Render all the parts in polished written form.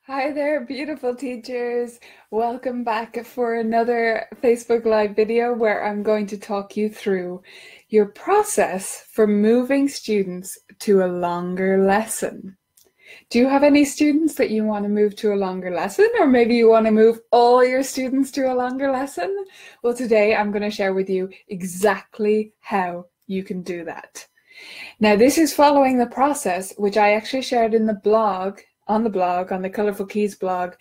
Hi there, beautiful teachers. Welcome back for another Facebook Live video where I'm going to talk you through your process for moving students to a longer lesson. Do you have any students that you want to move to a longer lesson, or maybe you want to move all your students to a longer lesson? Well, today I'm going to share with you exactly how you can do that. Now, this is following the process which I actually shared in the blog, on the Colourful Keys blog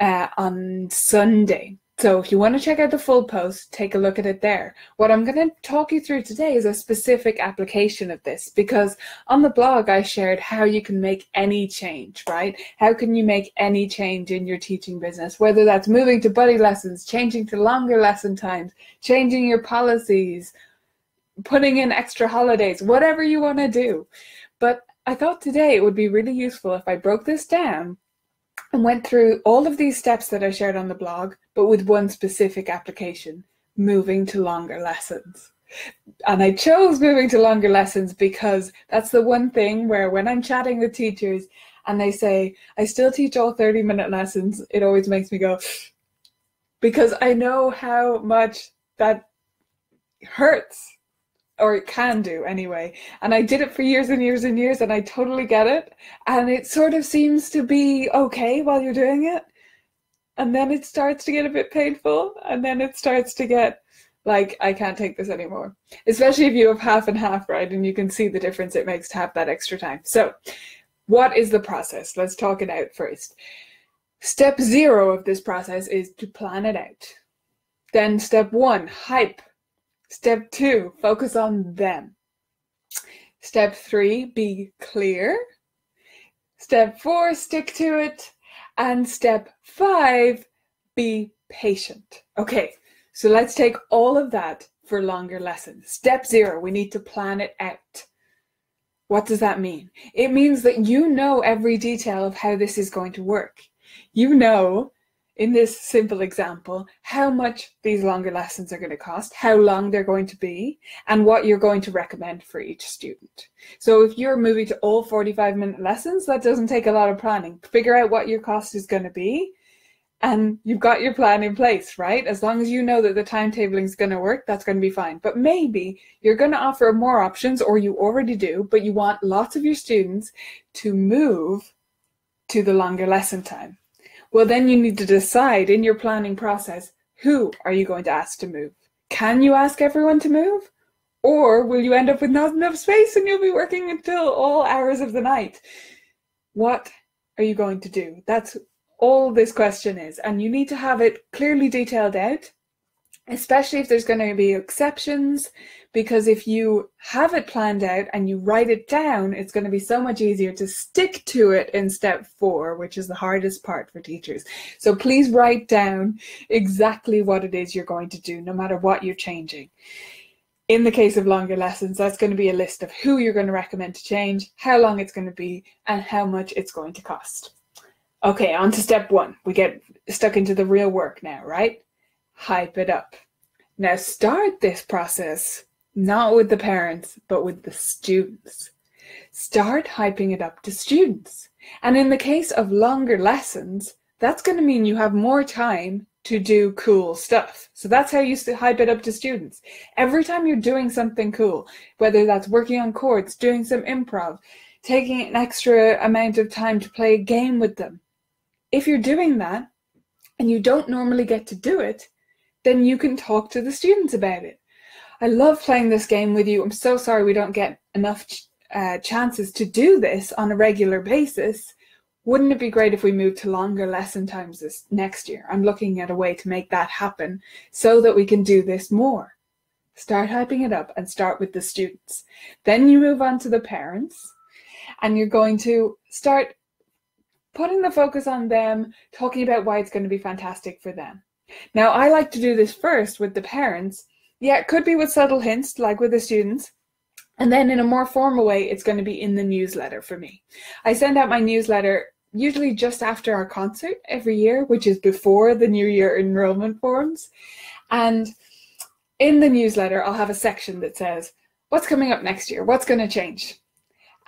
on Sunday. So if you want to check out the full post, take a look at it there. What I'm going to talk you through today is a specific application of this, because on the blog I shared how you can make any change, right? How can you make any change in your teaching business, whether that's moving to buddy lessons, changing to longer lesson times, changing your policies, putting in extra holidays, whatever you want to do. But I thought today it would be really useful if I broke this down and went through all of these steps that I shared on the blog, but with one specific application: moving to longer lessons. And I chose moving to longer lessons because that's the one thing where when I'm chatting with teachers and they say, I still teach all 30-minute lessons, it always makes me go, because I know how much that hurts, or it can do anyway. And I did it for years and years and years, and I totally get it. And it sort of seems to be okay while you're doing it. And then it starts to get a bit painful. And then it starts to get like, I can't take this anymore. Especially if you have half and half, right? And you can see the difference it makes to have that extra time. So what is the process? Let's talk it out first. Step 0 of this process is to plan it out. Then step 1, hype. Step 2, focus on them. Step 3, be clear. Step 4, stick to it. And step 5, be patient. Okay, so let's take all of that for longer lessons. Step 0, we need to plan it out. What does that mean? It means that you know every detail of how this is going to work. You know, in this simple example, how much these longer lessons are going to cost, how long they're going to be, and what you're going to recommend for each student. So if you're moving to all 45-minute lessons, that doesn't take a lot of planning. Figure out what your cost is going to be, and you've got your plan in place, right? As long as you know that the timetabling is going to work, that's going to be fine. But maybe you're going to offer more options, or you already do, but you want lots of your students to move to the longer lesson time. Well, then you need to decide in your planning process, who are you going to ask to move? Can you ask everyone to move? Or will you end up with not enough space and you'll be working until all hours of the night? What are you going to do? That's all this question is. And you need to have it clearly detailed out, especially if there's going to be exceptions, because if you have it planned out and you write it down, it's going to be so much easier to stick to it in step 4, which is the hardest part for teachers. So please write down exactly what it is you're going to do, no matter what you're changing. In the case of longer lessons, that's going to be a list of who you're going to recommend to change, how long it's going to be, and how much it's going to cost. Okay, on to step 1. We get stuck into the real work now, right? Hype it up. Now start this process not with the parents, but with the students. Start hyping it up to students. And in the case of longer lessons, that's going to mean you have more time to do cool stuff. So that's how you hype it up to students. Every time you're doing something cool, whether that's working on chords, doing some improv, taking an extra amount of time to play a game with them, if you're doing that and you don't normally get to do it, then you can talk to the students about it. I love playing this game with you. I'm so sorry we don't get enough chances to do this on a regular basis. Wouldn't it be great if we moved to longer lesson times this next year? I'm looking at a way to make that happen so that we can do this more. Start hyping it up and start with the students. Then you move on to the parents, and you're going to start putting the focus on them, talking about why it's going to be fantastic for them. Now, I like to do this first with the parents. Yeah, it could be with subtle hints, like with the students. And then in a more formal way, it's going to be in the newsletter for me. I send out my newsletter usually just after our concert every year, which is before the New Year enrollment forms. And in the newsletter, I'll have a section that says, what's coming up next year? What's going to change?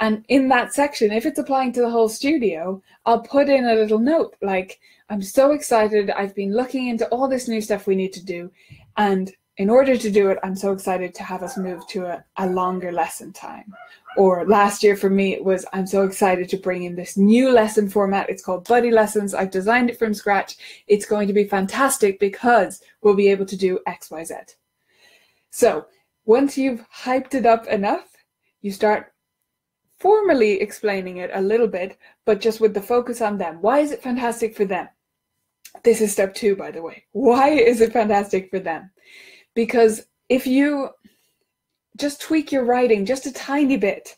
And in that section, if it's applying to the whole studio, I'll put in a little note like, I'm so excited. I've been looking into all this new stuff we need to do. And in order to do it, I'm so excited to have us move to a longer lesson time. Or last year for me, it was, I'm so excited to bring in this new lesson format. It's called Buddy Lessons. I've designed it from scratch. It's going to be fantastic because we'll be able to do X, Y, Z. So once you've hyped it up enough, you start formally explaining it a little bit, but just with the focus on them. Why is it fantastic for them? This is step 2, by the way. Why is it fantastic for them? Because if you just tweak your writing just a tiny bit,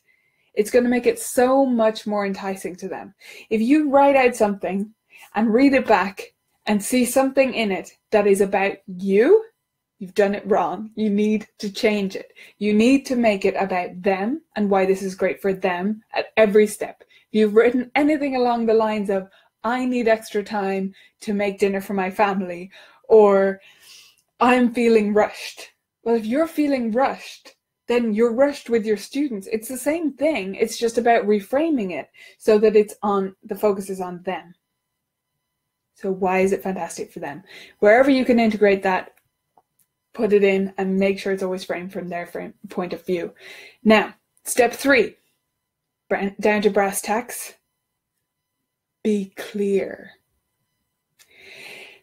it's going to make it so much more enticing to them. If you write out something and read it back and see something in it that is about you, you've done it wrong. You need to change it. You need to make it about them and why this is great for them at every step. If you've written anything along the lines of, I need extra time to make dinner for my family, or I'm feeling rushed. Well, if you're feeling rushed, then you're rushed with your students. It's the same thing. It's just about reframing it so that the focus is on them. So why is it fantastic for them? Wherever you can integrate that, put it in and make sure it's always framed from their point of view. Now, step 3, down to brass tacks, be clear.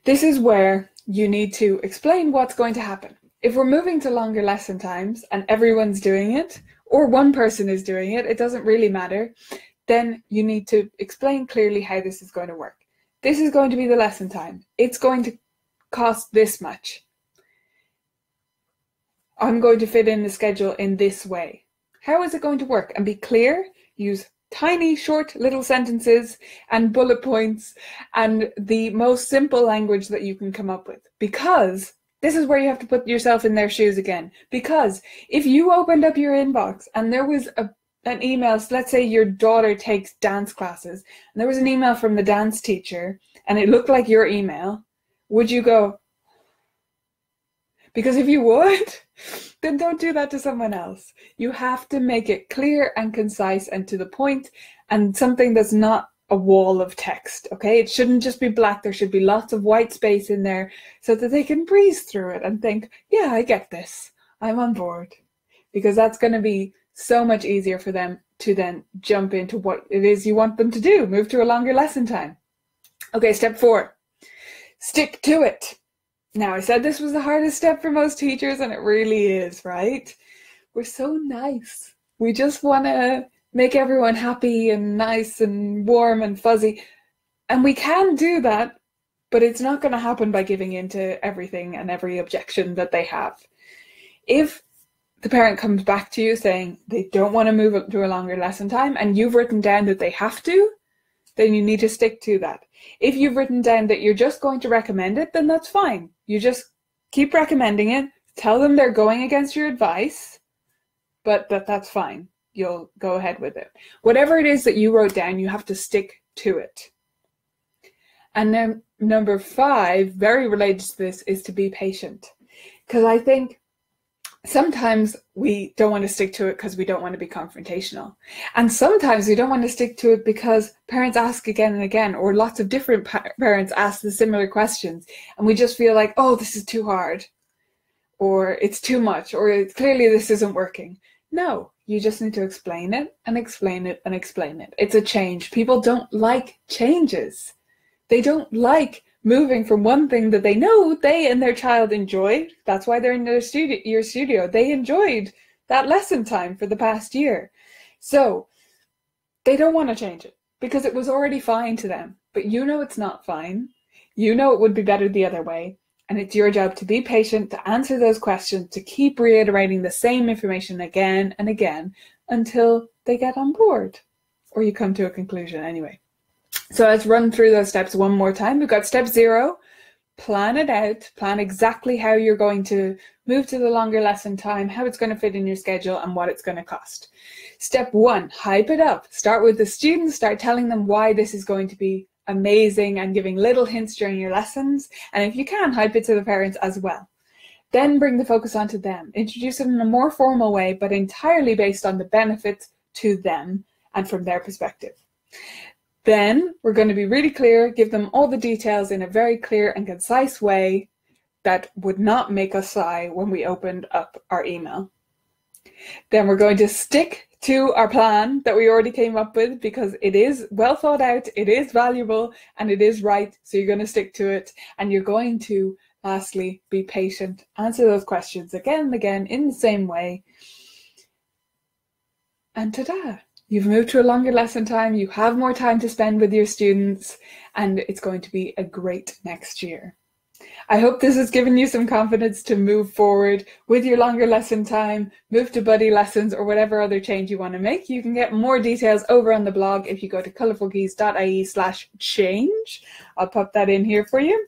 This is where you need to explain what's going to happen. If we're moving to longer lesson times and everyone's doing it, or one person is doing it, it doesn't really matter, then you need to explain clearly how this is going to work. This is going to be the lesson time. It's going to cost this much. I'm going to fit in the schedule in this way. How is it going to work? And be clear. Use tiny, short little sentences and bullet points and the most simple language that you can come up with. Because this is where you have to put yourself in their shoes again. Because if you opened up your inbox and there was an email, so let's say your daughter takes dance classes, and there was an email from the dance teacher and it looked like your email, would you go? Because if you would, then don't do that to someone else. You have to make it clear and concise and to the point, and something that's not a wall of text, okay? It shouldn't just be black. There should be lots of white space in there so that they can breeze through it and think, yeah, I get this. I'm on board. Because that's going to be so much easier for them to then jump into what it is you want them to do. Move to a longer lesson time. Okay, step 4. Stick to it. Now, I said this was the hardest step for most teachers, and it really is, right? We're so nice. We just want to make everyone happy and nice and warm and fuzzy. And we can do that, but it's not going to happen by giving in to everything and every objection that they have. If the parent comes back to you saying they don't want to move up to a longer lesson time and you've written down that they have to, then you need to stick to that. If you've written down that you're just going to recommend it, then that's fine. You just keep recommending it, tell them they're going against your advice, but that's fine. You'll go ahead with it. Whatever it is that you wrote down, you have to stick to it. And then number 5, very related to this, is to be patient. Because I think sometimes we don't want to stick to it because we don't want to be confrontational. And sometimes we don't want to stick to it because parents ask again and again, or lots of different parents ask the similar questions. And we just feel like, oh, this is too hard, or it's too much, or clearly this isn't working. No, you just need to explain it and explain it and explain it. It's a change. People don't like changes. They don't like moving from one thing that they know they and their child enjoyed. That's why they're in your studio. They enjoyed that lesson time for the past year. So they don't want to change it because it was already fine to them. But you know it's not fine. You know it would be better the other way. And it's your job to be patient, to answer those questions, to keep reiterating the same information again and again until they get on board, or you come to a conclusion anyway. So let's run through those steps one more time. We've got step 0, plan it out, plan exactly how you're going to move to the longer lesson time, how it's going to fit in your schedule, and what it's going to cost. Step 1, hype it up. Start with the students, start telling them why this is going to be amazing and giving little hints during your lessons. And if you can, hype it to the parents as well. Then bring the focus onto them. Introduce it in a more formal way, but entirely based on the benefits to them and from their perspective. Then we're going to be really clear, give them all the details in a very clear and concise way that would not make us sigh when we opened up our email. Then we're going to stick to our plan that we already came up with, because it is well thought out, it is valuable, and it is right. So you're going to stick to it, and you're going to, lastly, be patient, answer those questions again and again in the same way. And ta-da! You've moved to a longer lesson time, you have more time to spend with your students, and it's going to be a great next year. I hope this has given you some confidence to move forward with your longer lesson time, move to buddy lessons, or whatever other change you want to make. You can get more details over on the blog if you go to colourfulkeys.ie/change. I'll pop that in here for you.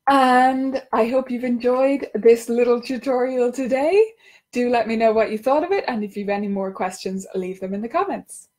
And I hope you've enjoyed this little tutorial today. Do let me know what you thought of it, and if you have any more questions, leave them in the comments.